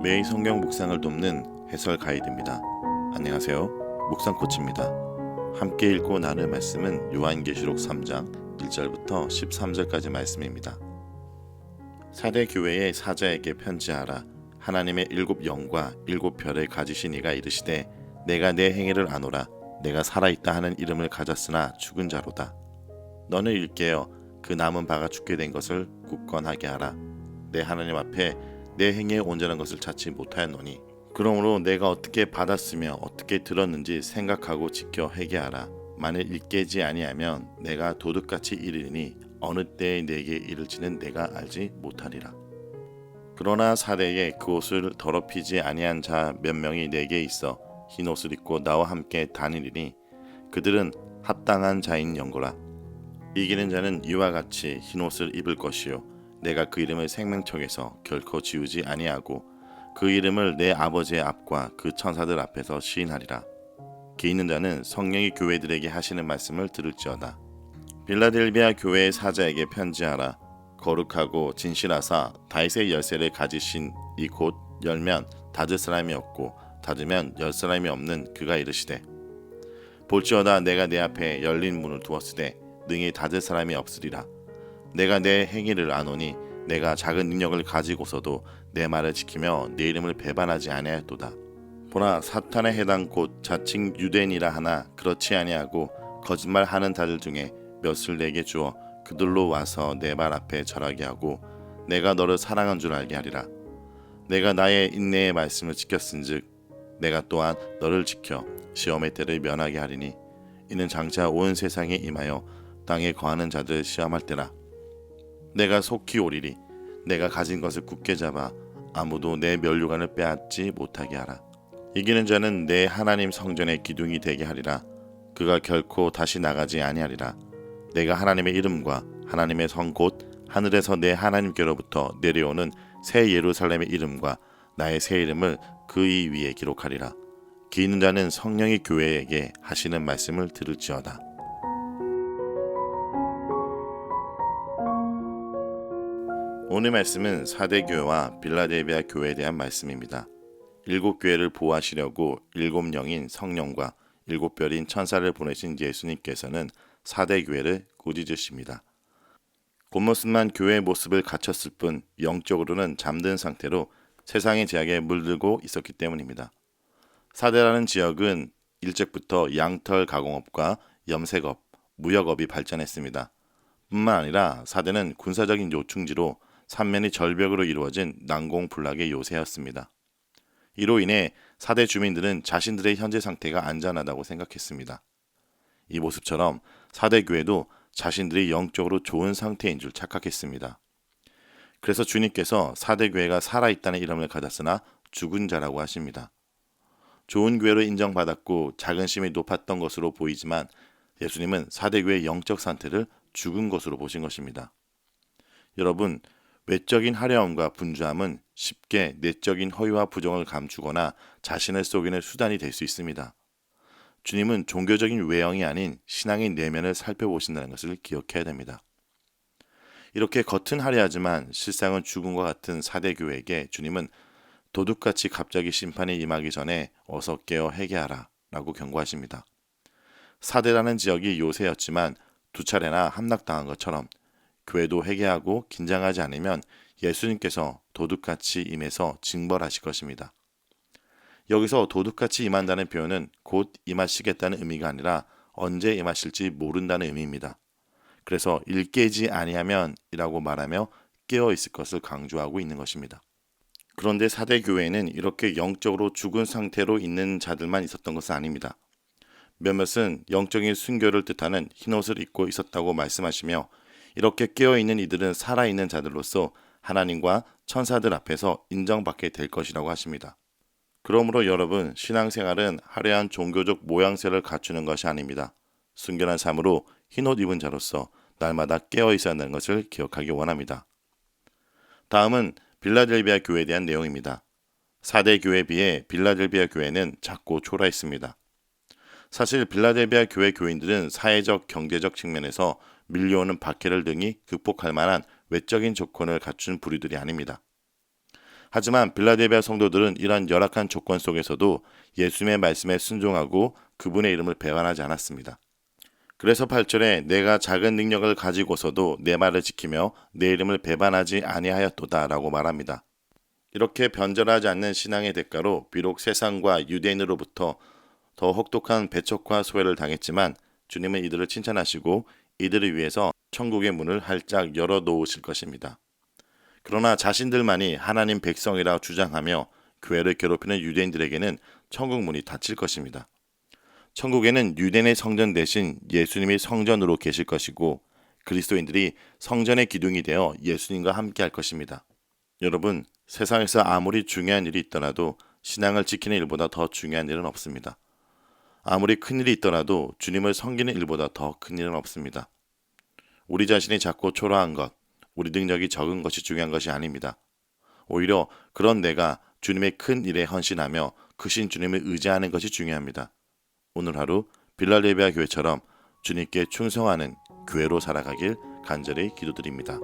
매일 성경 묵상을 돕는 해설 가이드입니다. 안녕하세요. 묵상 코치입니다. 함께 읽고 나눌 말씀은 요한계시록 3장 1절부터 13절까지 말씀입니다. 사대 교회의 사자에게 편지하라. 하나님의 일곱 영과 일곱 별을 가지신 이가 이르시되 내가 내 행위를 아노라. 내가 살아있다 하는 이름을 가졌으나 죽은 자로다. 너는 일깨어 그 남은 바가 죽게 된 것을 굳건하게 하라. 내 하나님 앞에 내 행위에 온전한 것을 찾지 못하였노니 그러므로 내가 어떻게 받았으며 어떻게 들었는지 생각하고 지켜 회개하라. 만일 일깨지 아니하면 내가 도둑같이 이르니 어느 때에 내게 이를지는 내가 알지 못하리라. 그러나 사대에 그 옷을 더럽히지 아니한 자 몇 명이 내게 있어 흰 옷을 입고 나와 함께 다니리니 그들은 합당한 자인 연고라. 이기는 자는 이와 같이 흰 옷을 입을 것이요 내가 그 이름을 생명책에서 결코 지우지 아니하고 그 이름을 내 아버지의 앞과 그 천사들 앞에서 시인하리라. 기 있는 자는 성령이 교회들에게 하시는 말씀을 들을지어다. 빌라델비아 교회의 사자에게 편지하라. 거룩하고 진실하사 다윗의 열쇠를 가지신 이 곧 열면 닫을 사람이 없고 닫으면 열 사람이 없는 그가 이르시되 볼지어다 내가 내 앞에 열린 문을 두었으되 능히 닫을 사람이 없으리라. 내가 내 행위를 아노니 내가 작은 능력을 가지고서도 내 말을 지키며 내 이름을 배반하지 아니하였도다. 보라 사탄의 해당 곧 자칭 유대인이라 하나 그렇지 아니하고 거짓말하는 자들 중에 몇을 내게 주어 그들로 와서 내 발 앞에 절하게 하고 내가 너를 사랑한 줄 알게 하리라. 내가 나의 인내의 말씀을 지켰은즉 내가 또한 너를 지켜 시험의 때를 면하게 하리니 이는 장차 온 세상에 임하여 땅에 거하는 자들 시험할 때라. 내가 속히 오리리. 내가 가진 것을 굳게 잡아 아무도 내 면류관을 빼앗지 못하게 하라. 이기는 자는 내 하나님 성전의 기둥이 되게 하리라. 그가 결코 다시 나가지 아니하리라. 내가 하나님의 이름과 하나님의 성 곧 하늘에서 내 하나님께로부터 내려오는 새 예루살렘의 이름과 나의 새 이름을 그 이 위에 기록하리라. 기 있는 자는 성령이 교회에게 하시는 말씀을 들을지어다. 오늘 말씀은 사대 교회와 빌라델비아 교회에 대한 말씀입니다. 일곱 교회를 보호하시려고 일곱 영인 성령과 일곱 별인 천사를 보내신 예수님께서는 사대 교회를 꾸짖으십니다. 겉모습만 교회의 모습을 갖췄을 뿐 영적으로는 잠든 상태로 세상의 제약에 물들고 있었기 때문입니다. 사대라는 지역은 일찍부터 양털 가공업과 염색업, 무역업이 발전했습니다. 뿐만 아니라 사대는 군사적인 요충지로 삼면이 절벽으로 이루어진 난공불락의 요새였습니다. 이로 인해 사대 주민들은 자신들의 현재 상태가 안전하다고 생각했습니다. 이 모습처럼 사대 교회도 자신들이 영적으로 좋은 상태인 줄 착각했습니다. 그래서 주님께서 사대 교회가 살아있다는 이름을 가졌으나 죽은 자라고 하십니다. 좋은 교회로 인정받았고 자긍심이 높았던 것으로 보이지만 예수님은 사대 교회의 영적 상태를 죽은 것으로 보신 것입니다. 여러분, 외적인 화려함과 분주함은 쉽게 내적인 허위와 부정을 감추거나 자신을 속이는 수단이 될 수 있습니다. 주님은 종교적인 외형이 아닌 신앙의 내면을 살펴보신다는 것을 기억해야 됩니다. 이렇게 겉은 화려하지만 실상은 죽음과 같은 사대 교회에게 주님은 도둑같이 갑자기 심판이 임하기 전에 어서 깨어 회개하라 라고 경고하십니다. 사대라는 지역이 요새였지만 두 차례나 함락당한 것처럼 교회도 회개하고 긴장하지 않으면 예수님께서 도둑같이 임해서 징벌하실 것입니다. 여기서 도둑같이 임한다는 표현은 곧 임하시겠다는 의미가 아니라 언제 임하실지 모른다는 의미입니다. 그래서 일깨지 아니하면 이라고 말하며 깨어있을 것을 강조하고 있는 것입니다. 그런데 사대 교회에는 이렇게 영적으로 죽은 상태로 있는 자들만 있었던 것은 아닙니다. 몇몇은 영적인 순교를 뜻하는 흰옷을 입고 있었다고 말씀하시며 이렇게 깨어있는 이들은 살아있는 자들로서 하나님과 천사들 앞에서 인정받게 될 것이라고 하십니다. 그러므로 여러분, 신앙생활은 화려한 종교적 모양새를 갖추는 것이 아닙니다. 순결한 삶으로 흰옷 입은 자로서 날마다 깨어있어야 한다는 것을 기억하기 원합니다. 다음은 빌라델비아 교회에 대한 내용입니다. 사대 교회에 비해 빌라델비아 교회는 작고 초라했습니다. 사실 빌라델비아 교회 교인들은 사회적, 경제적 측면에서 밀려오는 박해를 등이 극복할 만한 외적인 조건을 갖춘 부류들이 아닙니다. 하지만 빌라델비아 성도들은 이런 열악한 조건 속에서도 예수님의 말씀에 순종하고 그분의 이름을 배반하지 않았습니다. 그래서 8절에 내가 작은 능력을 가지고서도 내 말을 지키며 내 이름을 배반하지 아니하였도다 라고 말합니다. 이렇게 변절하지 않는 신앙의 대가로 비록 세상과 유대인으로부터 더 혹독한 배척과 소외를 당했지만 주님은 이들을 칭찬하시고 이들을 위해서 천국의 문을 활짝 열어놓으실 것입니다. 그러나 자신들만이 하나님 백성이라 주장하며 교회를 괴롭히는 유대인들에게는 천국 문이 닫힐 것입니다. 천국에는 유대인의 성전 대신 예수님이 성전으로 계실 것이고 그리스도인들이 성전의 기둥이 되어 예수님과 함께 할 것입니다. 여러분, 세상에서 아무리 중요한 일이 있더라도 신앙을 지키는 일보다 더 중요한 일은 없습니다. 아무리 큰 일이 있더라도 주님을 섬기는 일보다 더 큰 일은 없습니다. 우리 자신이 작고 초라한 것, 우리 능력이 적은 것이 중요한 것이 아닙니다. 오히려 그런 내가 주님의 큰 일에 헌신하며 크신 주님을 의지하는 것이 중요합니다. 오늘 하루 빌라델비아 교회처럼 주님께 충성하는 교회로 살아가길 간절히 기도드립니다.